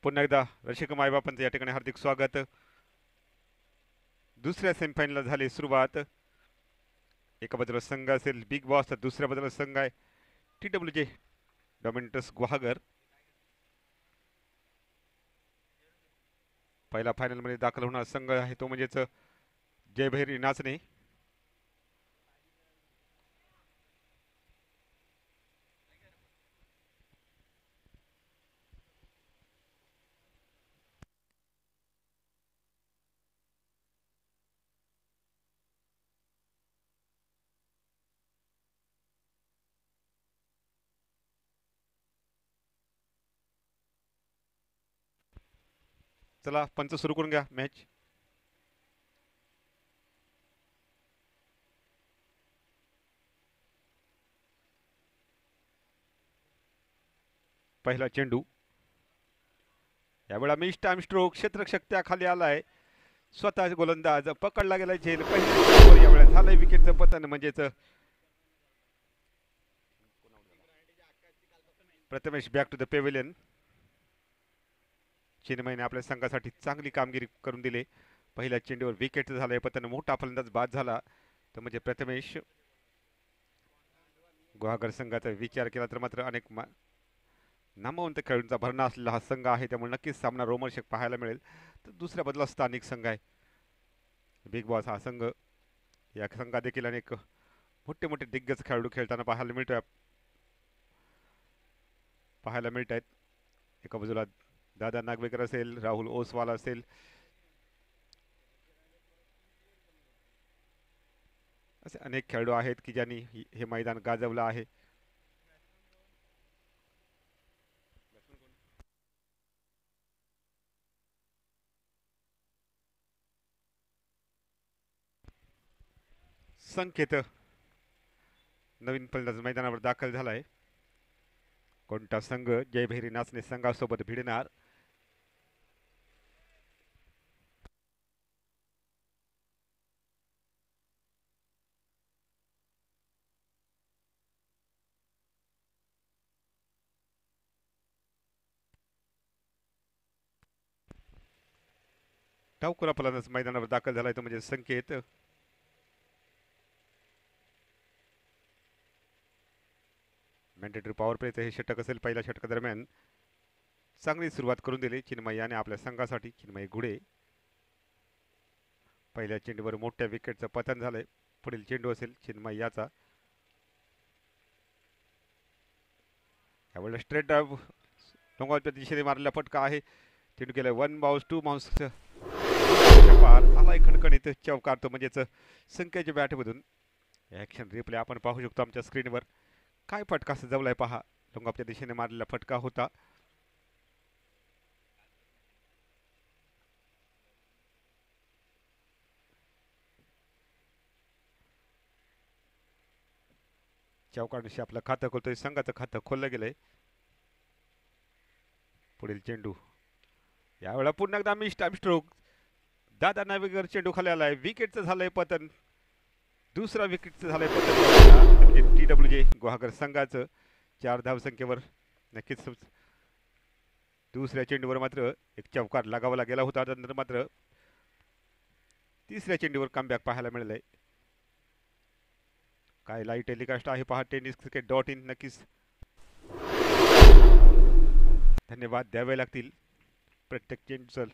पुन्हा एकदा रसिक मायबापांचं या ठिकाणी हार्दिक स्वागत. दुसऱ्या सेमीफायनलला झाली सुरुवात. एका बाजूला संघ असेल बिग बॉस तर दुसऱ्या बाजूला संघ आहे TWJ डॉमिनेटर्स गुहागर. पहिला फायनलमध्ये दाखल होणारा संघ आहे तो म्हणजेच जय भैरी नाचणे. चला पंच सुरू करून घ्या मॅच. पहिला चेंडू यावेळा मिस टाइम स्ट्रोक क्षेत्ररक्षक त्याखाली आलाय. स्वतः गोलंदाज पकडला गेला झेल. पहिल्या यावेळेला झालंय विकेटचं पतन म्हणजेच Prathamesh back to the pavilion. चिन्मयने आपल्या संघासाठी चांगली कामगिरी करून दिली. पहिल्या चेंडूवर विकेट झालंय पतन. मोठा फलंदाज बाद झाला तर म्हणजे प्रथमेश. गुहागर संघाचा विचार केला तर मात्र अनेक नामवंत खेळाडूंचा भरणा असलेला हा संघ आहे त्यामुळे नक्कीच सामना रोमहर्षक पाहायला मिळेल. तर दुसऱ्या बाजूला स्थानिक संघ आहे बिग बॉस हा संघ. या संघात देखील अनेक मोठे मोठे दिग्गज खेळाडू खेळताना पाहायला मिळत आहेत. एका बाजूला दादा नागवेकर असेल, राहुल ओसवाल असेल, असे अनेक खेळाडू आहेत की ज्यांनी हे मैदान गाजवलं आहे. संकेत नवीन फलंदाज मैदानावर दाखल झालाय. कोणता संघ जय भैरी नाचणे संघासोबत भिडणार? डावखुरा फलंदाज मैदानावर दाखल झालाय तो म्हणजे संकेत. मॅन्डेटरी पॉवर प्लेचं हे षटक असेल. पहिल्या षटकादरम्यान चांगली सुरुवात करून दिली चिन्मय याने आपल्या संघासाठी. चिन्मय घुडे पहिल्या चेंडूवर मोठ्या विकेटचं पतन झालंय. पुढील चेंडू असेल चिन्मय याचा. यावेळेला स्ट्रेट ड्राईव्ह डोंगावरच्या दिशेने मारलेला फटका आहे. चेंडू गेला 1 बाउन्स 2 बाउन्स पार आलाय खणखणीत चौकार तो म्हणजेच संख्येच्या बॅटमधून. ॲक्शन रिप्ले आपण पाहू शकतो आमच्या स्क्रीनवर. काय फटका सजवलाय पहा. डोंगावरच्या दिशेने मारलेला फटका होता. चौकारशी आपलं खातं खोलतोय. संघाचं खातं खोललं गेलंय. पुढील चेंडू यावेळेला पुन्हा एकदा मिस टाइम स्ट्रोक. दादा नावेकर चेंडू खाली आलाय. विकेटचं झालंय पतन. दुसरा विकेटचं झालंय पतन म्हणजे TWJ गुहागर संघाचं. 4 धावसंख्येवर नक्कीच. दुसऱ्या चेंडूवर मात्र एक चौकार लगावला गेला होता. त्यानंतर मात्र तिसऱ्या चेंडूवर कमबॅक पाहायला मिळालंय. काय लाईव्ह टेलिकास्ट आहे पहा tenniscricket.in. नक्कीच धन्यवाद द्यावे लागतील प्रत्येक चेंडूचं.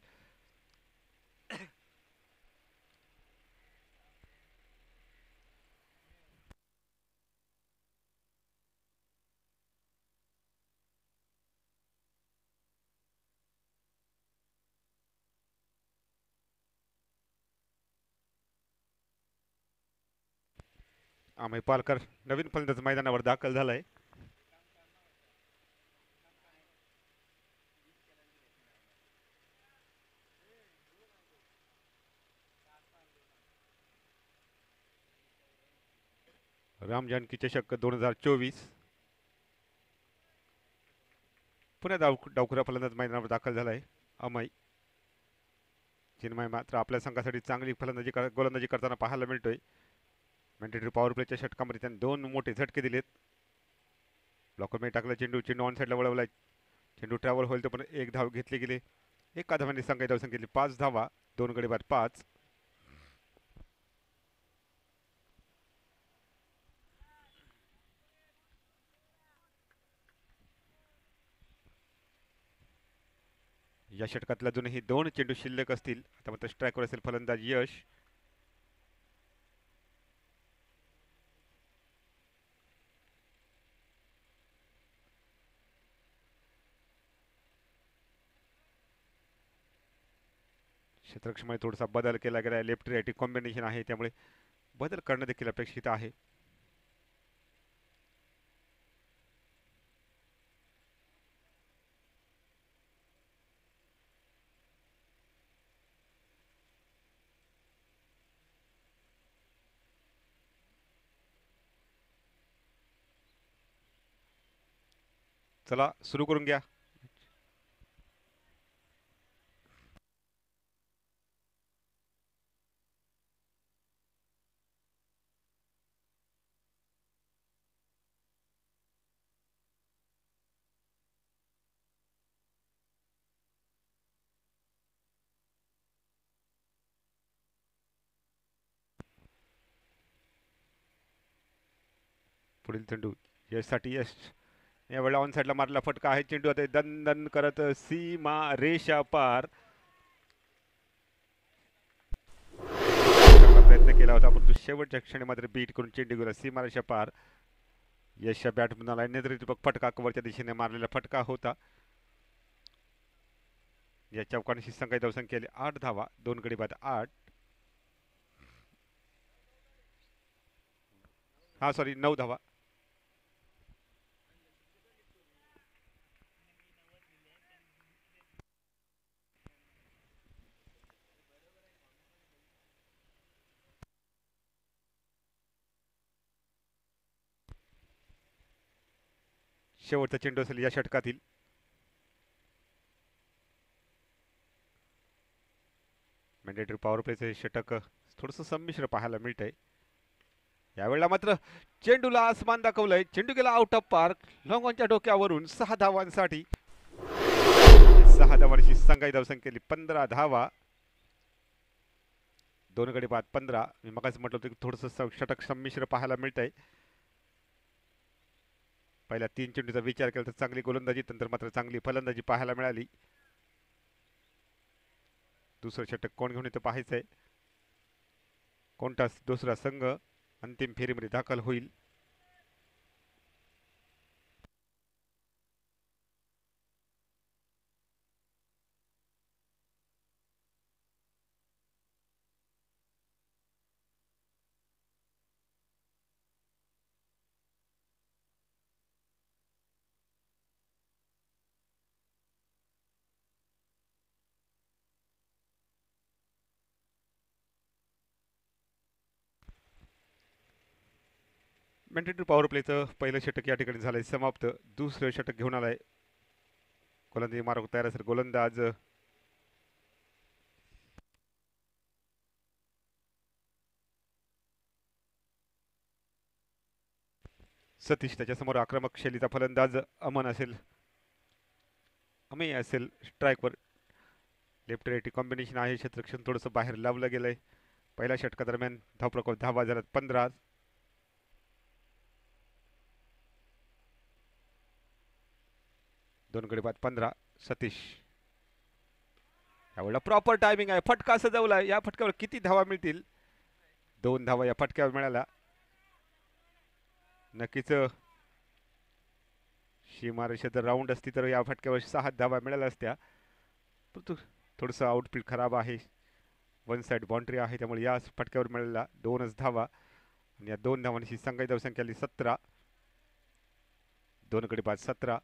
अमय पालकर नवीन फलंदाज मैदानावर दाखल झालाय. राम जानकी चषक 2024 पुन्हा डावखुरा फलंदाज मैदानावर दाखल झालाय अमय. चिन्मय मात्र आपल्या संघासाठी चांगली गोलंदाजी करताना पाहायला मिळतोय. मॅन्डेटरी पॉवर प्लेच्या षटकामध्ये त्याने 2 मोठे झटके दिलेत. ब्लॉकरमध्ये टाकला चेंडू. चेंडू ऑन साईडला वळवलाय. चेंडू ट्रॅव्हल होईल तो पण एक धाव घेतली गेली. एका धावाने संघाची धावसंख्या घेतली 5 धावा, 2 गडी बाद 5. या षटकात अजूनही 2 चेंडू शिल्लक असतील. आता मात्र स्ट्राईकवर असेल फलंदाज यश. क्षेत्ररक्षणामध्ये थोडासा बदल केला गेला आहे. लेफ्ट राईट कॉम्बिनेशन आहे त्यामुळे बदल करणं देखील अपेक्षित आहे. चला सुरू करून घ्या. पुढील चेंडू यशसाठी. यश यावेळेला ऑन साईडला मारला फटका आहे. चेंडू आता दन दन करत सीमा रेषा पार. प्रयत्न केला होता परंतु शेवटच्या क्षणी मात्र बीट करून चेंडू गेला सीमा रेषा पार. यशच्या बॅटमॅनला नेतृत्वक फटका कव्हरच्या दिशेने मारलेला फटका होता. या चौकांशी संघाची धावसंख्या 8 धावा, 2 गडी बाद 8. हा सॉरी 9 धावा. शेवटचा चेंडू असेल या षटकातील. मॅन्डेटरी पॉवर प्लेचे षटक थोडंसं संमिश्र पाहायला मिळतंय. यावेळेला मात्र चेंडूला आसमान दाखवलंय. चेंडू गेला आउट ऑफ पार्क. लॉंगॉनच्या डोक्यावरून 6 धावांसाठी. 6 धावांची संघाची धावसंख्या 15 धावा, 2 गडी बाद 15. मी मगाच म्हटलं होतं की थोडंसं षटक संमिश्र पाहायला मिळतंय. पहिल्या 3 चेंडूचा विचार केला तर चांगली गोलंदाजी, नंतर मात्र चांगली फलंदाजी पाहायला मिळाली. दुसरं षटक कोण घेऊन येतं पाहायचंय. कोणता दुसरा संघ अंतिम फेरीमध्ये दाखल होईल. मॅन्डेटरी पॉवर प्लेचं पहिलं षटक या ठिकाणी झालंय समाप्त. दुसरं षटक घेऊन आलाय. गोलंदाजी मारक तयार असेल गोलंदाज सतीश. त्याच्यासमोर आक्रमक शैलीचा फलंदाज अमन असेल. अमेय असेल स्ट्राईकवर. लेफ्ट राईट कॉम्बिनेशन आहे. क्षेत्ररक्षण थोडंसं बाहेर लावलं गेलंय. पहिल्या षटकादरम्यान धावप्रकोप धावा झाल्यात 15. 2 गडी बाद 15. सतीश. यावेळेला प्रॉपर टायमिंग आहे. फटका सजवला. या फटक्यावर किती धावा मिळतील? 2 धावा या फटक्यावर मिळाला. नक्कीच सीमारेषा जर राऊंड असती तर या फटक्यावर 6 धावा मिळाल्या असत्या. परंतु थोडंसं आउटफील्ड खराब आहे. 1 साइड बाउंड्री आहे त्यामुळे या फटक्यावर मिळालेला 2च धावा. आणि या 2 धावांची संघाची धावसंख्या 17. 2 गडी बाद 17.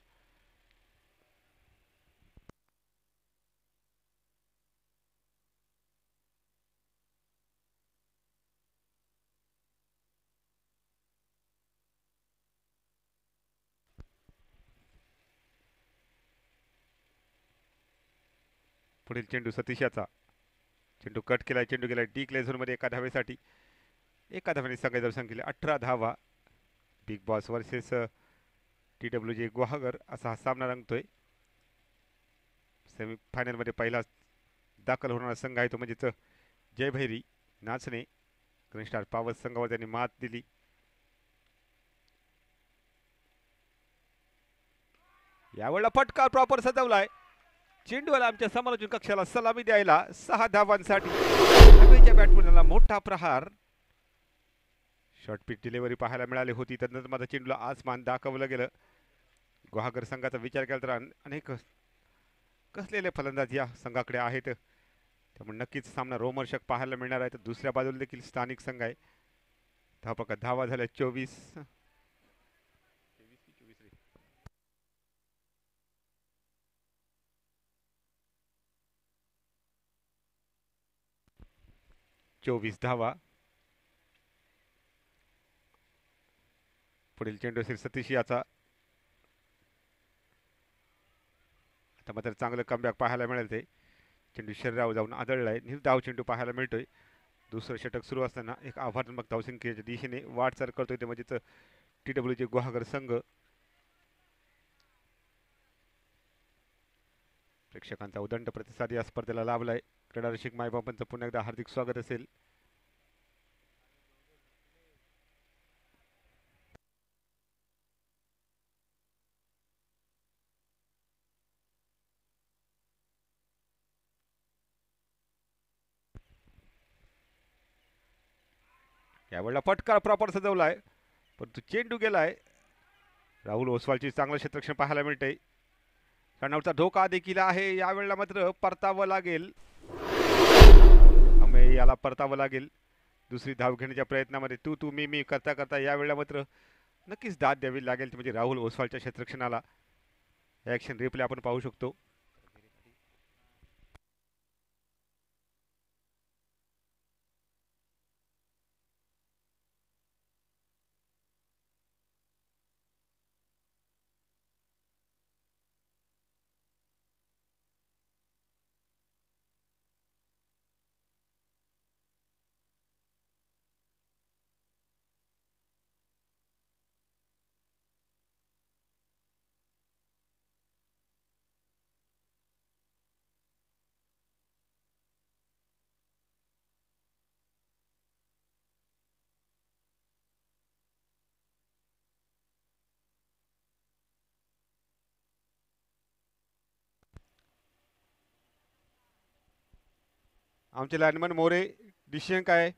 पुढील चेंडू सतीशाचा. चेंडू कट केलाय. चेंडू गेलाय डी क्ले झोनमध्ये एका धावेसाठी. एका धावेने संघाची धावसंख्या 18 धावा. Big boss versus TWJ Guhagar असा हा सामना रंगतोय. सेमीफायनलमध्ये पहिला दाखल होणारा संघ आहे तो म्हणजेच जयभैरी नाचणे ग्रीन स्टार पॉवर संघावर त्यांनी मात दिली. यावेळेला फटका प्रॉपर सजवलाय. चेंडूला आमच्या समालोचन कक्षाला सलामी द्यायला 6 धावांसाठी बॅट्समॅनला मोठा प्रहार. शॉर्ट पिच डिलिव्हरी पाहायला मिळाली होती. त्यानंतर मात्र चेंडूला आसमान दाखवलं गेलं. गुहागर संघाचा विचार केला तर अनेक कसलेले फलंदाज या संघाकडे आहेत, त्यामुळे नक्कीच सामना रोमहर्षक पाहायला मिळणार आहे. तर दुसऱ्या बाजूला देखील स्थानिक संघ आहे. धावा झाल्या 24. 24 धावा. पुढील चेंडू असेल सतीश याचा. आता मात्र चांगलं कमबॅक पाहायला मिळेल. ते चेंडू शरीरावर जाऊन आदळलाय. निर्धाव चेंडू पाहायला मिळतोय. दुसरं षटक सुरू असताना एक आव्हानात्मक धावसंख्येच्या दिशेने वाटचाल करतोय ते म्हणजेच TWJ गुहागर संघ. प्रेक्षकांचा उदंड प्रतिसाद या स्पर्धेला लाभलाय. क्रीडा रसिक मायबापांचं पुन्हा एकदा हार्दिक स्वागत असेल. यावेळेला फटका प्रॉपर सजवलाय परंतु चेंडू गेलाय. राहुल ओसवालची चांगलं क्षेत्ररक्षण पाहायला मिळतंय. रनआउटचा धोका देखील आहे. यावेळेला मात्र परतावं लागेल. याला परतावं लागेल. दुसरी धाव घेण्याच्या प्रयत्नामध्ये तू मी करता करता यावेळेला मात्र नक्कीच दाद द्यावी लागेल. म्हणजे राहुल ओसवालच्या क्षेत्ररक्षणाला. ॲक्शन रिप्ले आपण पाहू शकतो. आमचे लाईनमन मोरे डिसिजन काय?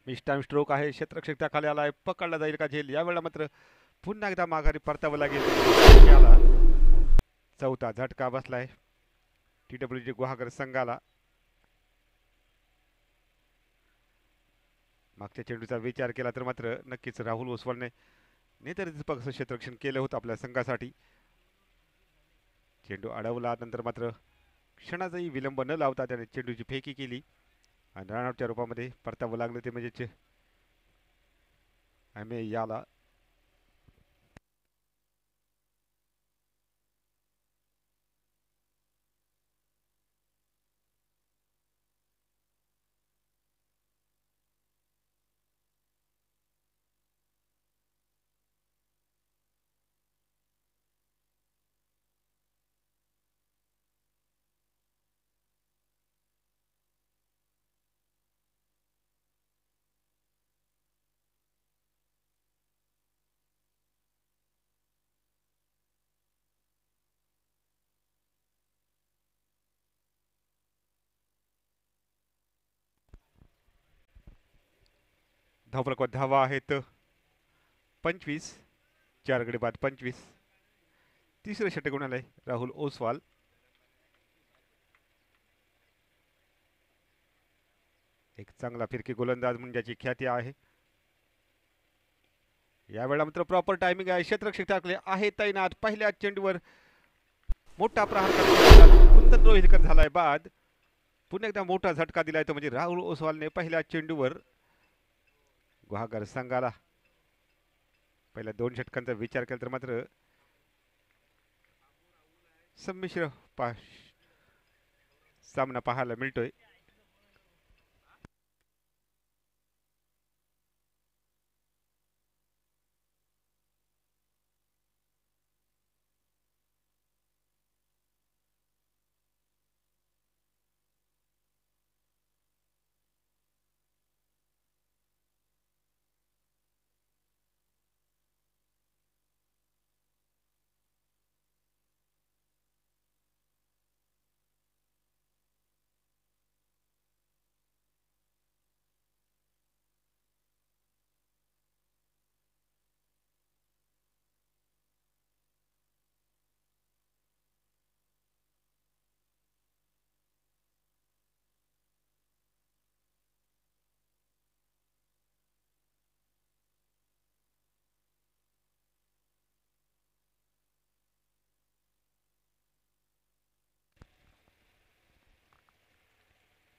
मिस टाइम स्ट्रोक आहे. क्षेत्ररक्षक त्याखाली आलाय. पकडला जाईल का झेल? यावेळेला मात्र पुन्हा एकदा माघारी परतावं लागेल. चौथा झटका बसलाय TWJ गुहागर संघाला. मागच्या चेंडूचा विचार केला तर मात्र नक्कीच राहुल ओसवालने नेतृत्व क्षेत्ररक्षण केलं होतं आपल्या संघासाठी. चेंडू अडवला नंतर मात्र क्षणाचाही विलंब न लावता त्याने चेंडूची फेकी केली आणि रनआउटच्या रूपामध्ये परतावं लागलं ते म्हणजे याला. धावफलकावर धावा आहेत 25. 4 गडी बाद 25. तिसरं षटक गुणाला आहे राहुल ओसवाल. एक चांगला फिरकी गोलंदाज म्हणून ज्याची ख्याती आहे. यावेळेला मात्र प्रॉपर टायमिंग आहे. क्षेत्ररक्षक टाकले आहे तैनात. पहिल्या चेंडूवर मोठा प्रहार कुंदन रोहिलकर झालाय बाद. पुन्हा एकदा मोठा झटका दिलाय तो म्हणजे राहुल ओसवालने पहिल्या चेंडूवर गुहागर संघाला. पहिल्या 2 षटकांचा विचार केला तर मात्र संमिश्र सामना पाहायला मिळतोय.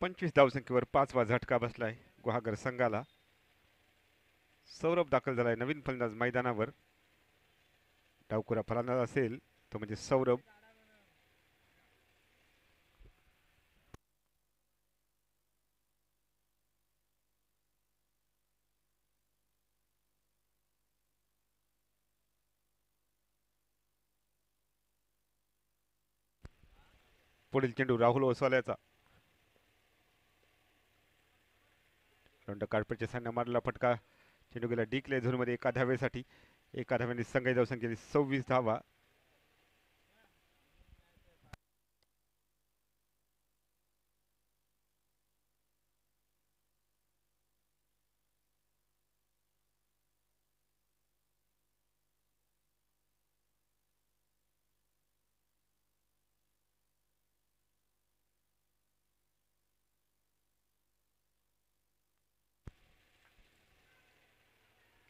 पंचवीस धावसंख्येवर 5वा झटका बसलाय गुहागर संघाला. सौरभ दाखल झालाय नवीन फलंदाज मैदानावर. डावखुरा फलंदाज असेल तो म्हणजे सौरभ. पुढील चेंडू राहुल ओसवाल्याचा. कार्पेटच्या सामन्या मारलेला फटका. चेंडू गेला डिक्ले झोनमध्ये एका धावेसाठी. एका धाव्याने संघाची धावसंख्या 26 धावा.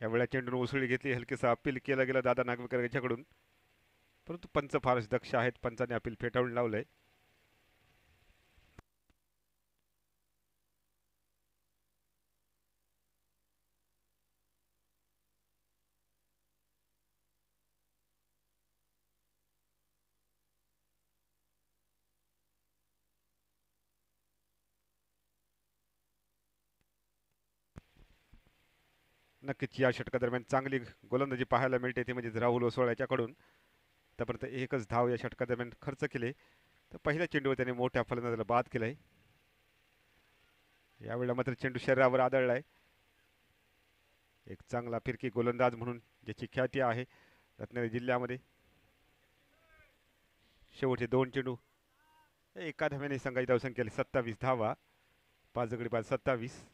यावेळेला चेंडून उसळी घेतली. हलकेसा अपील केला गेला दादा नागवेकर याच्याकडून, परंतु पंच फारच दक्ष आहेत. पंचाने अपील फेटाळून लावलंय. नक्कीच या षटकादरम्यान चांगली गोलंदाजी पाहायला मिळते ती म्हणजे राहुल ओसवाल याच्याकडून. त्यापर्यंत एकच धाव या षटकादरम्यान खर्च केले. तर पहिल्या चेंडूवर त्याने मोठ्या फलंदाजाला बाद केलाय. यावेळेला मात्र चेंडू शरीरावर आदळलाय. एक चांगला फिरकी गोलंदाज म्हणून ज्याची ख्याती आहे रत्नागिरी जिल्ह्यामध्ये. शेवटचे 2 चेंडू एका धाव्याने संघाची धावसंख्या 27 धावा. 5 गडी बाद 27.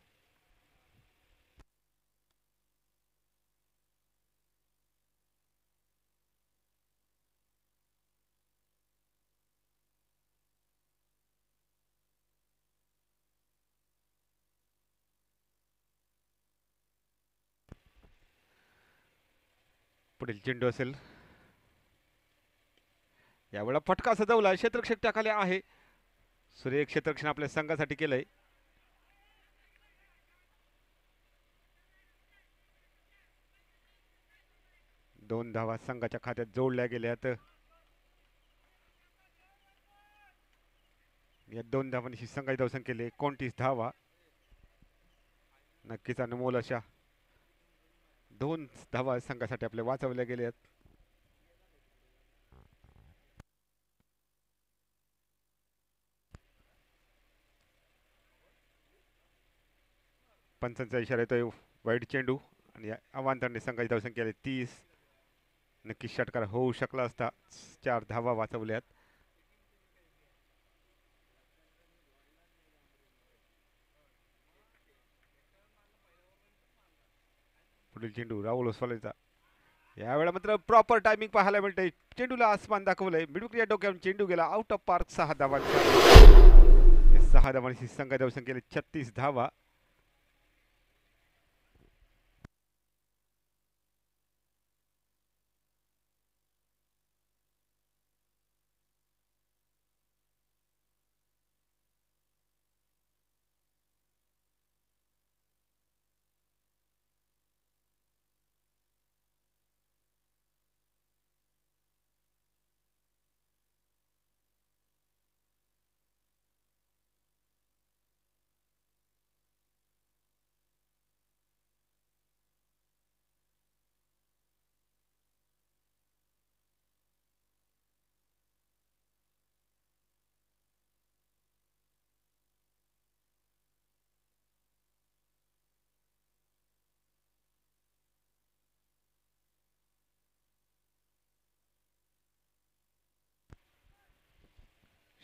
पुढील चेंडू असेल. यावेळेला फटका सजवला. क्षेत्ररक्षक टाकाले आहे. सुरेख क्षेत्ररक्षण आपल्या संघासाठी केलंय. दोन धावा संघाच्या खात्यात जोडल्या गेल्यात. या 2 धावांनी संघाची धावसंख्या 29 धावा. नक्कीच अनमोल अशा 2 धावा संघासाठी आपल्या वाचवल्या गेल्यात. पंचांचा इशारा येतोय वाईट चेंडू आणि अवांतरने संघाची धावसंख्या 30. नक्कीच षटकार होऊ शकला असता. 4 धावा वाचवल्यात. पुढील चेंडू राहुल ओसवालेचा. यावेळेला मात्र प्रॉपर टायमिंग पाहायला मिळते. चेंडूला आसमान दाखवलंय. मिडुकच्या डोक्यावरून चेंडू गेला आउट ऑफ पार्क. 6 धावांचा 6 धावांची संघ धावसंख्या केली 36 धावा.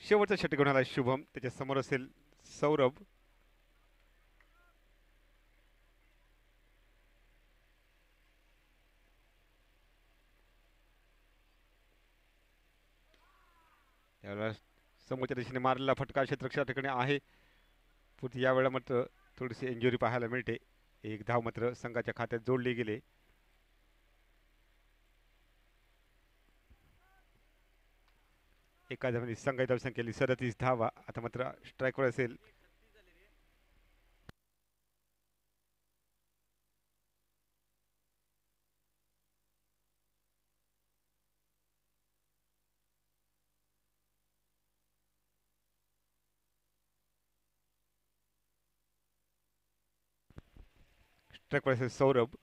शेवटचा षटक घेऊन आला शुभम. त्याच्या समोर असेल सौरभ. यावेळेला समोरच्या दिशेने मारलेला फटका क्षेत्ररक्षक ठिकाणी आहे. पुढे यावेळेला मात्र थोडीशी इंजुरी पाहायला मिळते. एक धाव मात्र संघाच्या खात्यात जोडली गेली. एका धावांनी संघाची धावसंख्या केली 37 धावा. आता मात्र स्ट्राईकवर असेल सौरभ.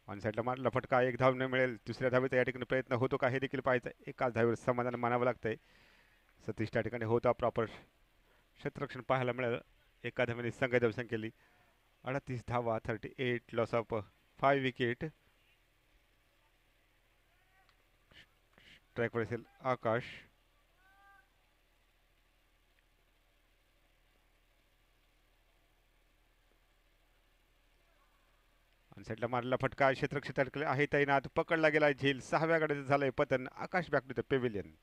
ऑन साईडला मारला फटका. एक धाव न मिळेल. दुसऱ्या धावेचा या ठिकाणी प्रयत्न होतो का हे देखील पाहायचं. एकाच धावेवर समाधान मानावं लागतंय. सतीश त्या ठिकाणी होता प्रॉपर क्षेत्ररक्षण पाहायला मिळालं. एका धावेने संघ धावसंख्या केली 38 धावा. 38 लॉस ऑफ 5 विकेट. स्ट्राईकवर असेल आकाश. साईडला मारलेला फटका क्षेत्ररक्षकाकडे आहे तैनात. पकडला गेला झेल. 6व्या गड्याचं झालंय पतन. आकाश बॅक टू द पेव्हिलियन.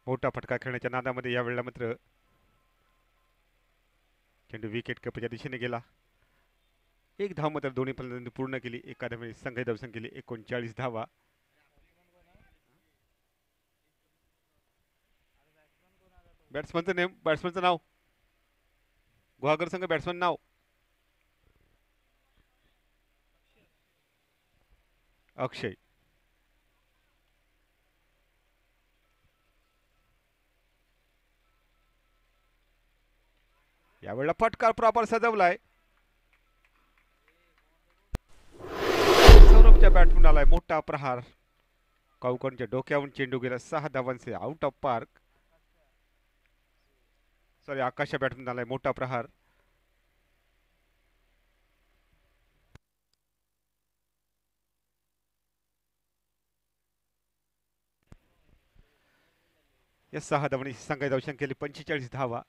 मोठा फटका खेळण्याच्या नादामध्ये यावेळेला मात्र चेंडू विकेट कपच्या दिशेने गेला. एक धाव मात्र दोन्ही फलंदाजांनी पूर्ण केली. एका धावेने संघ धावसंख्या केली 39 धावा. बॅट्समनचं नाव गुहागर संघ. बॅट्समन नाव अक्षय. यावेळेला फटका प्रॉपर सजवलाय. सौरभच्या बॅटमून आलाय मोठा प्रहार. काऊकरच्या डोक्यावरून चेंडू गेला 6 धावांचे आउट ऑफ पार्क. सॉरी आकाशच्या बॅटमून आलाय मोठा प्रहार. या 6 धावांनी संघाची धावसंख्या केली 45 धावा.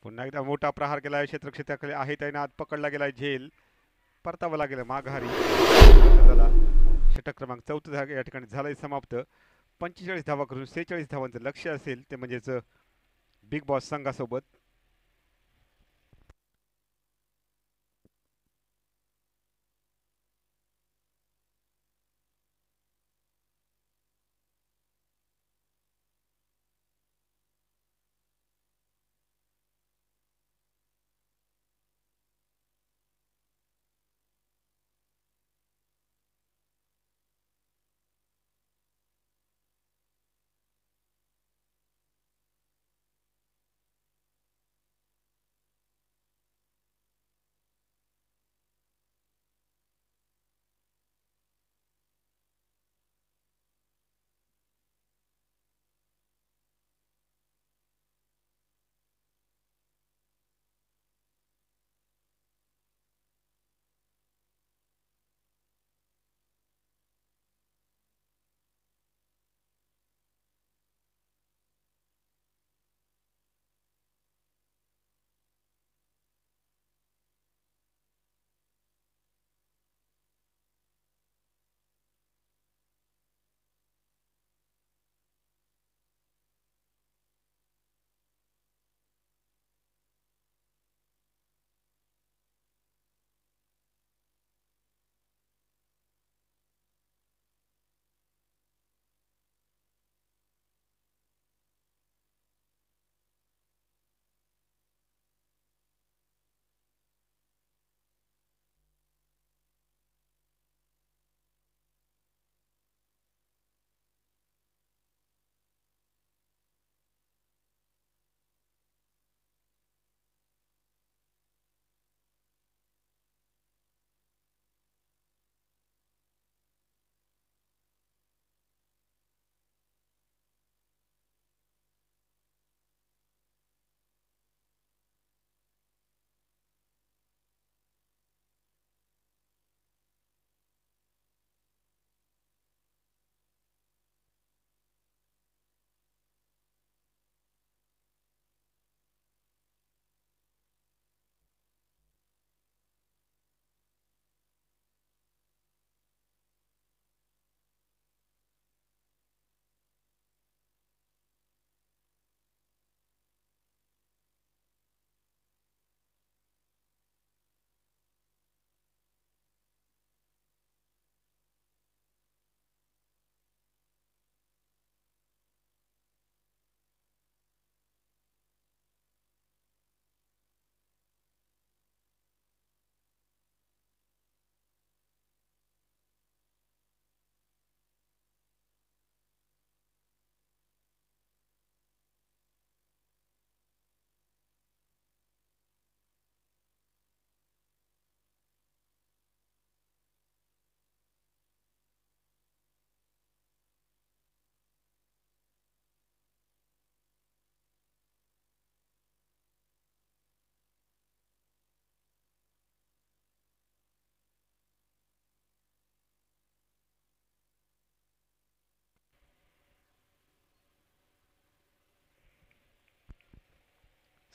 पुन्हा एकदा मोठा प्रहार केलाय क्षेत्राखाली आहे तैनात पकडला गेलाय झेल परतावा लागेल माघारी झाला षटक क्रमांक 14 या ठिकाणी झालाय समाप्त 45 धावा करून 46 धावांचं लक्ष असेल ते म्हणजेच बिग बॉस संघासोबत.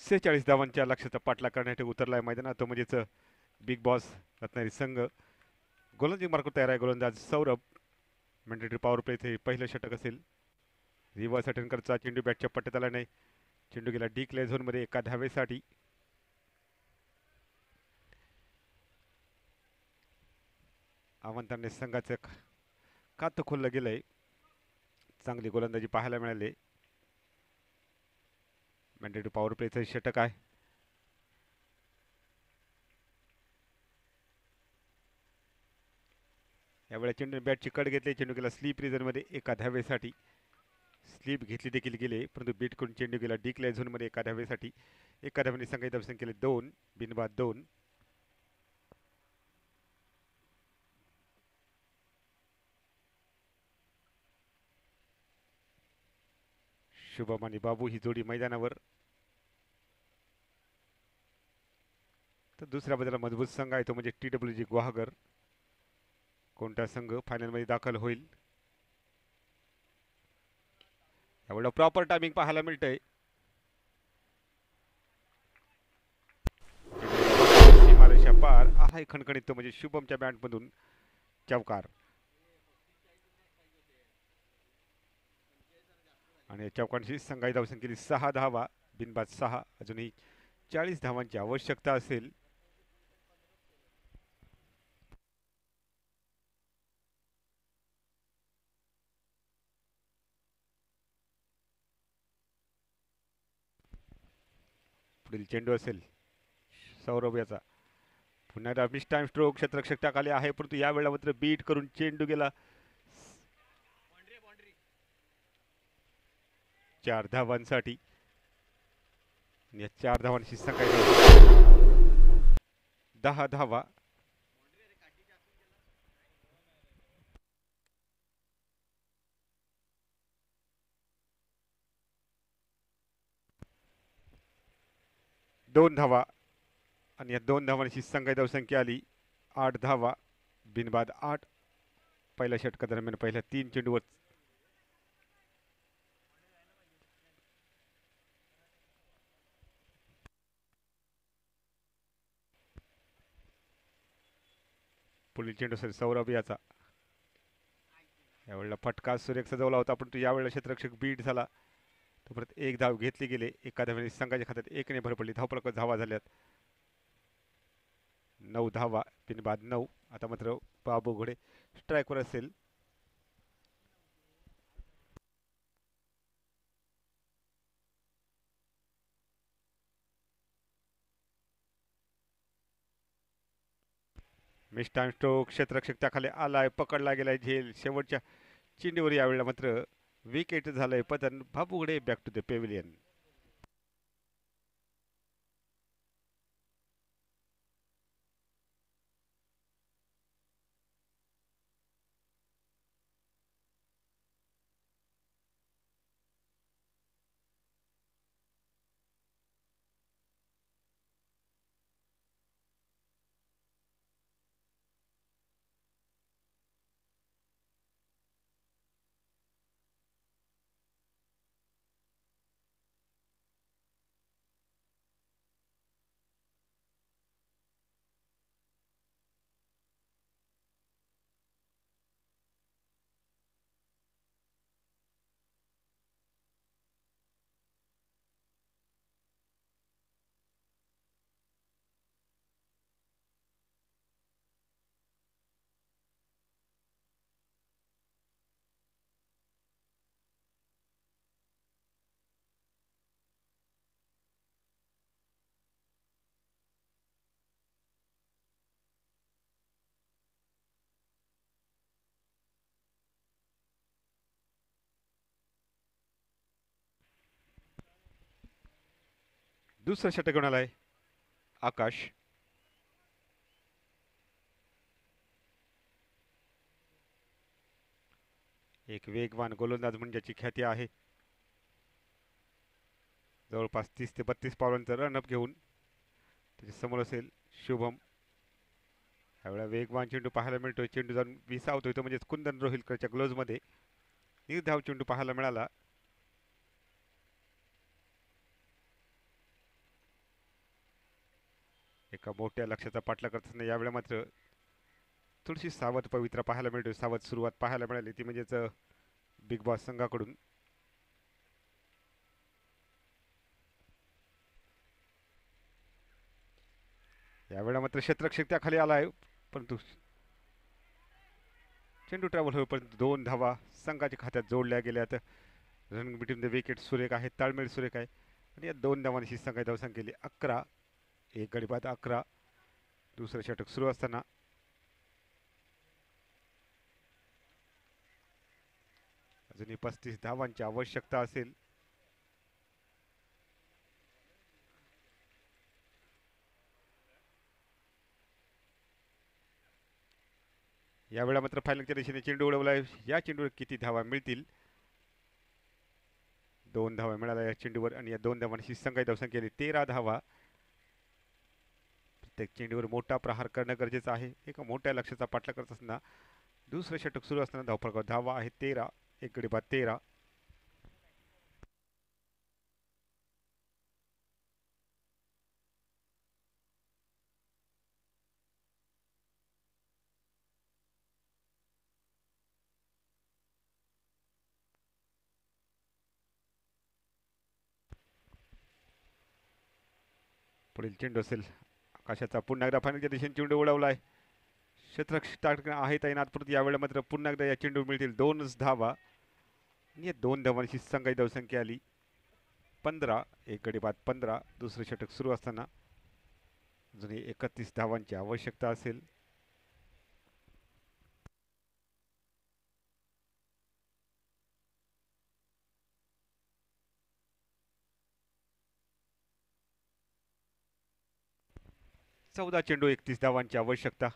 सेहेचाळीस धावांच्या लक्ष्याचा पाठलाग करण्यासाठी उतरलाय मैदानात तो म्हणजेच बिग बॉस रत्नागिरी संघ. गोलंदाजी मार्क तयार आहे गोलंदाज सौरभ. मॅन्डेटरी पॉवर प्ले पहिलं षटक असेल. रिव्हर्स अटेंडकरचा चेंडू बॅटच्या पट्ट्यात आला नाही. चेंडू गेला डिक्लेअर झोनमध्ये एका धावेसाठी. आव्हानाने संघाचं खातं खोललं गेलंय. चांगली गोलंदाजी पाहायला मिळाली. मॅन्डेटरी पॉवर प्लेचं षटक आहे. यावेळेला चेंडू बॅटची कट घेतली. चेंडू गेला स्लीप रिझनमध्ये एका धावेसाठी. स्लीप घेतली देखील गेले परंतु बीट करून चेंडू गेला डिक्लेअर झोनमध्ये एका धावेसाठी. एका धावेने संघाचे दर्शन केले 2 बिनबाद 2. शुभम आणि बाबू ही जोडी मैदानावर. तर दुसऱ्या बाजूला मजबूत संघ आहे तो म्हणजे TWG गुहागर. कोणता संघ फायनलमध्ये दाखल होईल एवढं प्रॉपर टायमिंग पाहायला मिळतंय. पार आलाय खणखणीत तो म्हणजे शुभमच्या बॅटमधून चौकार. आणि चौकांशी संघाची धावसंख्या केली 6 धावा, बिनबाद 6. अजूनही 40 धावांची आवश्यकता असेल. पुढील चेंडू असेल सौरभ याचा. पुन्हा एकदा मिस टाइम स्ट्रोक क्षेत्ररक्षक टाकाले आहे, परंतु या वेळेला मात्र बीट करून चेंडू गेला 4 धावांसाठी. या 4 धावांशी संघाची 10 धावा. दोन धावा आणि या 2 धावांची संघाची धावसंख्या आली 8 धावा, बिनबाद 8. पहिल्या षटकादरम्यान पहिल्या 3 चेंडूवर पुढील चेंडू असेल सौरभ याचा. यावेळेला फटका सुरेख सजवला होता, परंतु यावेळेला क्षेत्ररक्षक बीट झाला. तो परत एक धाव घेतली गेले. एका धावेने संघाच्या खात्यात 1 ने भर पडली. धावफलक धावा झाल्यात 9 धावा, बिनबाद 9. आता मात्र बाबू घोडे स्ट्राईकवर असेल. मिस टाइम स्ट्रोक क्षेत्ररक्षक त्याखाली आलाय, पकडला गेलाय झेल. शेवटच्या चेंडूवर यावेळेला मात्र विकेट झालंय पतन. बाबू घोडे बॅक टू द पेव्हिलियन. दुसरं षटक घेऊन आलाय आकाश. एक वेगवान गोलंदाज म्हणून ज्याची ख्याती आहे. जवळपास 30 ते 32 पावलांचा रनअप घेऊन त्याच्या समोर असेल शुभम. यावेळेला वेगवान चेंडू पाहायला मिळतोय. चेंडू जाऊन विसावतोय तो म्हणजे कुंदन रोहिलकरच्या ग्लोव्जमध्ये. निर्धाव चेंडू पाहायला मिळाला. एका मोठ्या लक्ष्याचा पाठलाग करत असताना यावेळेला मात्र थोडीशी सावध पवित्रा पाहायला मिळतोय. सावध सुरुवात पाहायला मिळाली ती म्हणजेच बिग बॉस संघाकडून. यावेळेला मात्र क्षेत्ररक्षक त्याखाली आलाय, परंतु चेंडू ट्रॅव्हल होईपर्यंत 2 धावा संघाच्या खात्यात जोडल्या गेल्यात. रन बिटवीन द विकेट सुरेख आहे, ताळमेळ सुरेख आहे. आणि या 2 धावांशी संघाची धावसंख्या केली 11. एक गडी बाद 11. दुसरं षटक सुरू असताना अजूनही 35 धावांची आवश्यकता असेल. यावेळेला मात्र फायनलच्या दिशेने चेंडू उडवलाय. या चेंडूवर किती धावा मिळतील? 2 धावा मिळाल्या या चेंडूवर आणि या 2 धावांशी संघाची धावसंख्या केली 13 धावा. प्रत्येक चेंडूवर मोठा प्रहार करणं गरजेचं आहे. एका मोठ्या लक्ष्याचा पाठलाग करत असताना दुसरं षटक सुरू असताना धावफलकावर धावा आहे 13. एक गडी बाद 13. पुढील चेंडू असेल आकाशाचा. पुन्हा एकदा फायनलच्या दिशेने चेंडू उडवलाय. क्षेत्ररक्षक आहे तैनात, परंतु यावेळेला मात्र पुन्हा एकदा या चेंडू मिळतील 2च धावा. आणि 2 धावांची संघाची धावसंख्या आली 15. एक गडी बाद 15. दुसरं षटक सुरू असताना अजूनही 31 धावांची आवश्यकता असेल. चौदा चेंडू 31 धावांची आवश्यकता.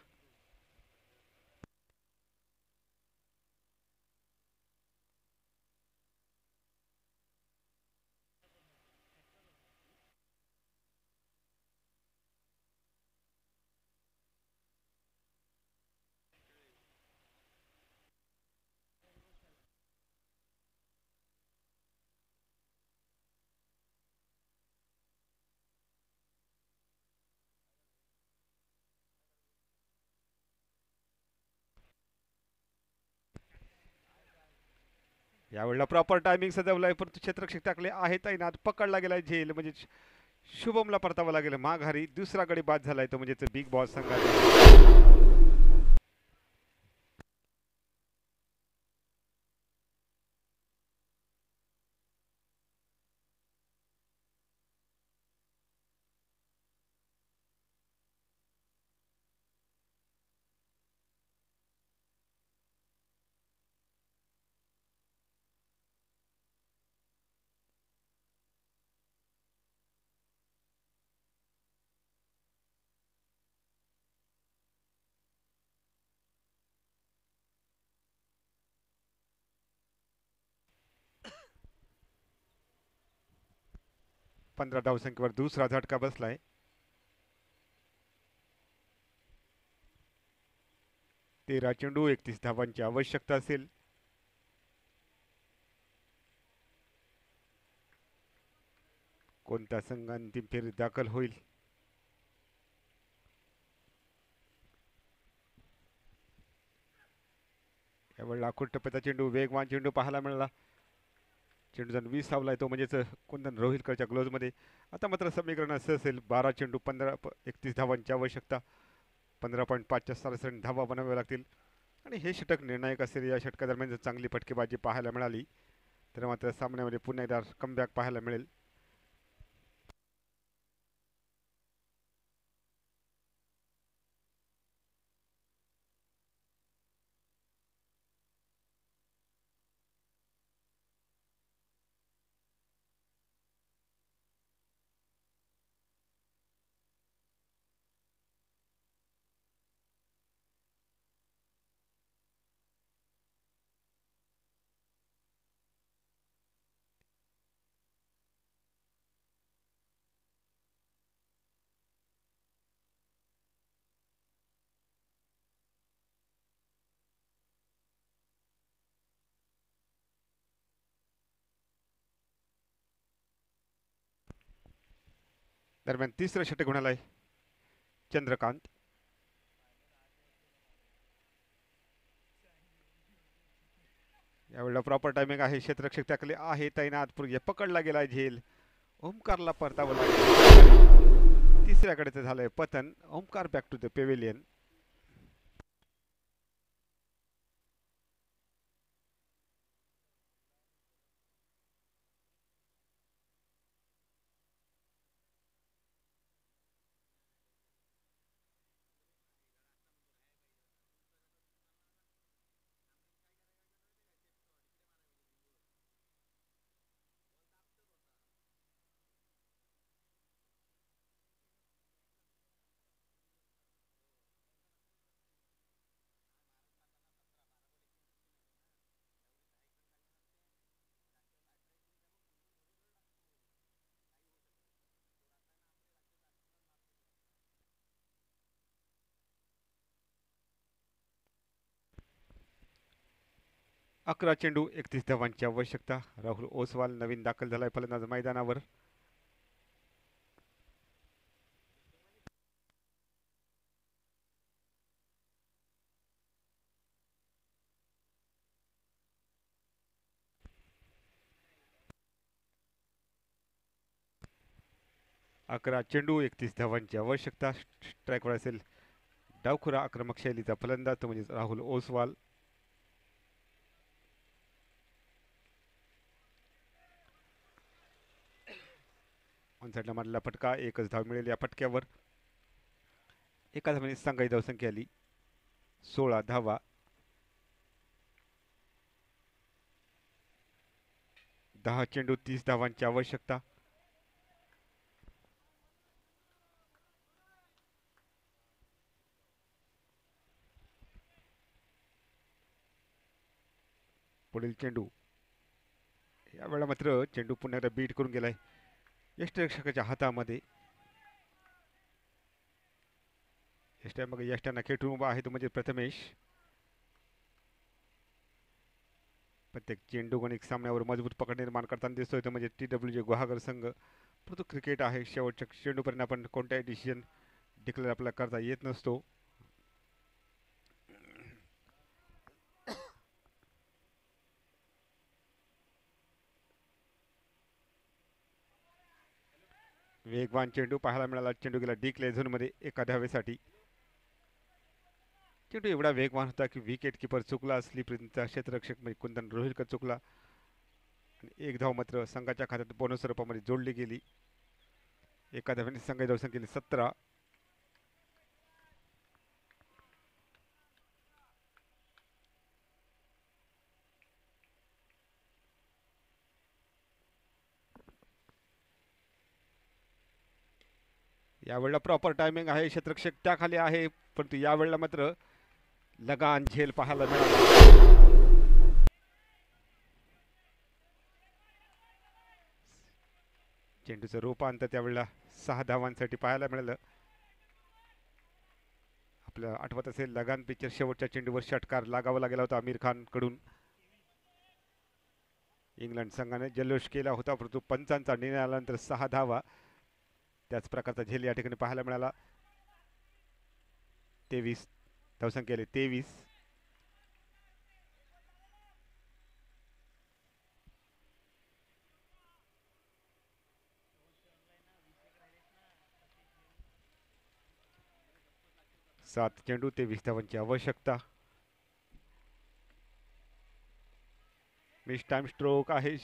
यावेळेला प्रॉपर टायमिंग सजवलाय, परंतु क्षेत्ररक्षक टाकले आहे तैनात. पकडला गेलाय झेल, म्हणजे शुभमला परतावं लागेल माघारी. दुसरा गडी बाद झालाय तो म्हणजे बिग बॉस संघाचा. 15 धावसंख्येवर दुसरा झटका बसलाय. 13 चेंडू 31 धावांची आवश्यकता असेल. कोणत्या संघ अंतिम फेरीत दाखल होईल? यावेळेला आखूड टप्प्याचा चेंडू, वेगवान चेंडू पाहायला मिळाला. चेंडू जण 20 धावलाय तो म्हणजेच कोणत्या रोहिलकरच्या ग्लोजमध्ये. आता मात्र समीकरण असं असेल 12 चेंडू 31 धावांची आवश्यकता. 15.5च्या सरासरी धावा बनाव्या लागतील आणि हे षटक निर्णायक असेल. या षटकादरम्यान जर चांगली फटकेबाजी पाहायला मिळाली तर मात्र सामन्यामध्ये पुन्हा एकदा कमबॅक पाहायला मिळेल. दरम्यान तिसरं षटक होणार आहे चंद्रकांत. यावेळेला प्रॉपर टायमिंग आहे. क्षेत्ररक्षक टाकले आहे तैनात. पूर्वी पकडला गेलाय झेल. ओमकारला परतावं लागेल. तिसऱ्याकडे झालंय पतन. Omkar back to the pavilion. अकरा चेंडू 31 धावांची आवश्यकता. राहुल ओसवाल नवीन दाखल झालाय फलंदाज मैदानावर. 11 चेंडू 31 धावांची आवश्यकता. स्ट्राईकवर असेल डावखुरा आक्रमक शैलीचा फलंदाज तो म्हणजे राहुल ओसवाल. ऑनसाईडला मारलेला फटका, एकच धाव मिळेल या फटक्यावर. एका धावाने संघाची धावसंख्या आली 16 धावा. 10 चेंडू 30 धावांची आवश्यकता. पुढील चेंडू, यावेळेला मात्र चेंडू पुन्हा एकदा बीट करून गेलाय यष्टिरक्षकाच्या हातामध्ये. यष्ट्यांना खेटून उभा आहे तो म्हणजे प्रथमेश. प्रत्येक चेंडू गणिक सामन्यावर मजबूत पकड निर्माण करताना दिसतोय तो म्हणजे TWJ गुहागर संघ. परंतु क्रिकेट आहे, शेवटच्या चेंडूपर्यंत आपण कोणताही डिसिजन डिक्लेअर आपल्याला करता येत नसतो. वेगवान चेंडू पाहायला मिळाला. चेंडू गेला डिक्लेअर झोनमध्ये एका धावेसाठी. चेंडू एवढा वेगवान होता की विकेट किपर चुकला, स्लिपरिंगचा क्षेत्ररक्षक म्हणजे कुंदन रोहिलकर चुकला आणि एक धाव मात्र संघाच्या खात्यात बोनस स्वरूपामध्ये जोडली गेली. एका धावेने संघाची धावसंख्या केली 17. यावेळेला प्रॉपर टायमिंग आहे, क्षेत्ररक्षक त्याखाली आहे, परंतु यावेळेला मात्र लगान झेल पाहायला मिळाला. चेंडूचं रूपांतर त्यावेळेला 6 धावांसाठी पाहायला मिळालं. आपल्याला आठवत असेल लगान पिक्चर शेवटच्या चेंडूवर षटकार लागावा गेला होता आमिर खान कडून. इंग्लंड संघाने जल्लोष केला होता, परंतु पंचांचा निर्णय आल्यानंतर 6 धावा. त्याच प्रकारचा झेल या ठिकाणी पाहायला मिळाला. 23 धावसंख्या आली 23. सात चेंडू 23 धावांची आवश्यकता. मिस टाइम स्ट्रोक आहे,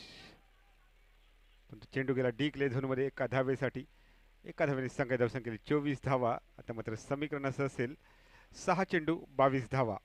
चेंडू गेला डिक्लेअर झोनमध्ये एका धावेसाठी. एका धावेने संघाची धावसंख्या केली 24 धावा. आता मात्र समीकरण असं असेल 6 चेंडू 22 धावा.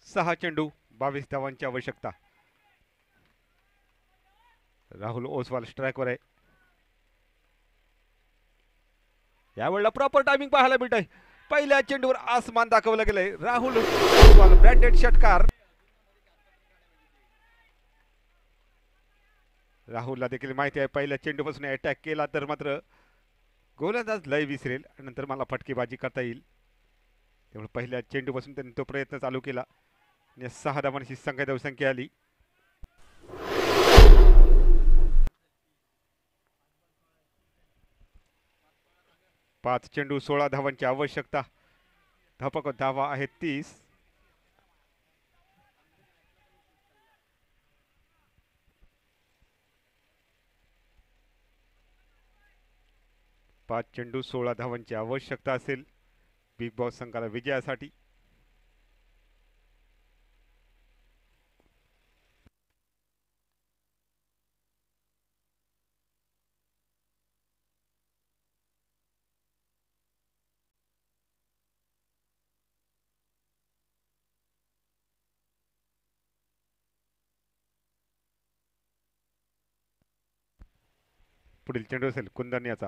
सहा चेंडू 22 धावांची आवश्यकता. राहुल ओसवाल स्ट्राईकवर आहे. यावेळेला प्रॉपर टायमिंग पाहायला मिळत आहे. पहिल्या चेंडूवर आसमान दाखवलं गेलंय. राहुल ओसवाल ब्रँडेड षटकार. राहुलला देखील माहिती आहे पहिल्या चेंडूपासून अटॅक केला तर मात्र गोलंदाज लय विसरेल आणि नंतर मला फटकेबाजी करता येईल. त्यामुळे पहिल्या चेंडूपासून त्यांनी तो प्रयत्न चालू केला. 6 धावांची संघाची धावसंख्या आली. पाच चेंडू 16 धावांची आवश्यकता. धावा आहेत 30. 5 चेंडू 16 धावांची आवश्यकता असेल बिग बॉस संघाला विजयासाठी. पुढील चेंडू असेल कुंदन याचा.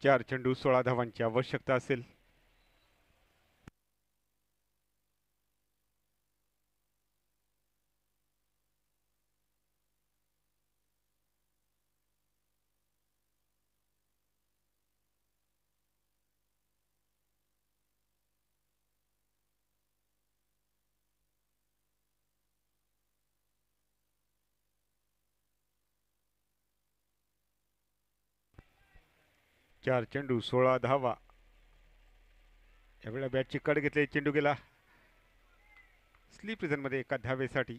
चार चेंडू 16 धावांची आवश्यकता असेल. चार चेंडू 16 धावा. यावेळेला बॅटची कड घेतली. चेंडू गेला स्लीप रिझनमध्ये एका धावेसाठी.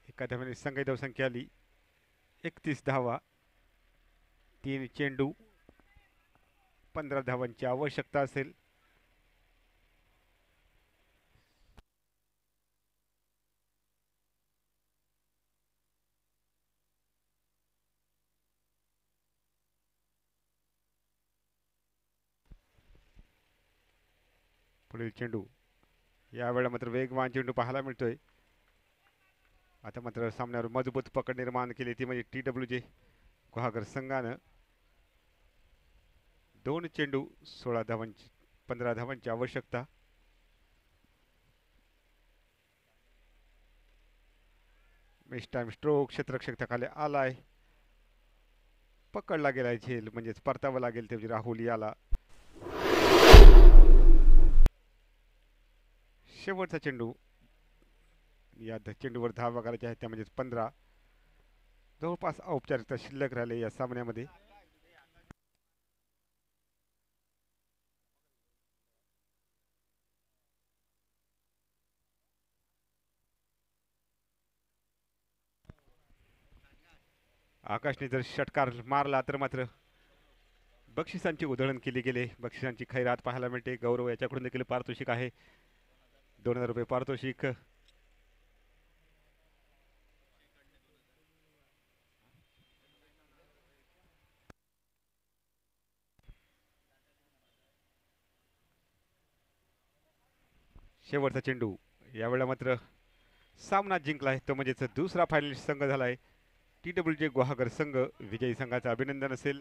एका धावेने संघ धावसंख्या आली 31 धावा. 3 चेंडू 15 धावांची आवश्यकता असेल. पुढील चेंडू. यावेळेला मात्र वेगवान चेंडू पाहायला मिळतोय. आता मात्र सामन्यावर मजबूत पकड निर्माण केली ती म्हणजे TWJ गुहागर संघानं. 2 चेंडू 16 धावांची 15 धावांची आवश्यकता. मिस टाइम स्ट्रोक क्षेत्ररक्षकाखाली आलाय. पकडला गेलाय झेल म्हणजेच परतावं लागेल ते राहुल याला. शेवटचा चेंडू. या चेंडूवर धावा करायच्या आहेत त्या म्हणजेच 15. जवळपास औपचारिकता शिल्लक राहिले या सामन्यामध्ये. आकाशने जर षटकार मारला तर मात्र बक्षिसांची उधळण केली गेली. बक्षिसांची खैरात पाहायला मिळते. गौरव याच्याकडून देखील पारितोषिक आहे 2000 रुपये पारितोषिक. शेवटचा चेंडू. यावेळेला मात्र सामना जिंकलाय तो म्हणजेच दुसरा फायनलिस्ट संघ झालाय TWJ गुहागर संघ. विजयी संघाचं अभिनंदन असेल.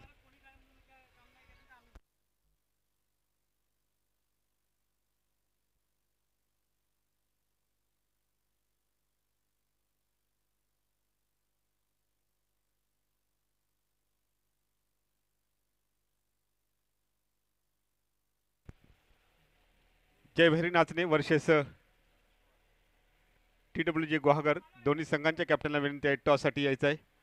जयभैरी नाचणे वर्षेस TWJ गुहागर दोन्ही संघांच्या कॅप्टनला विनंती आहे टॉससाठी यायचं आहे.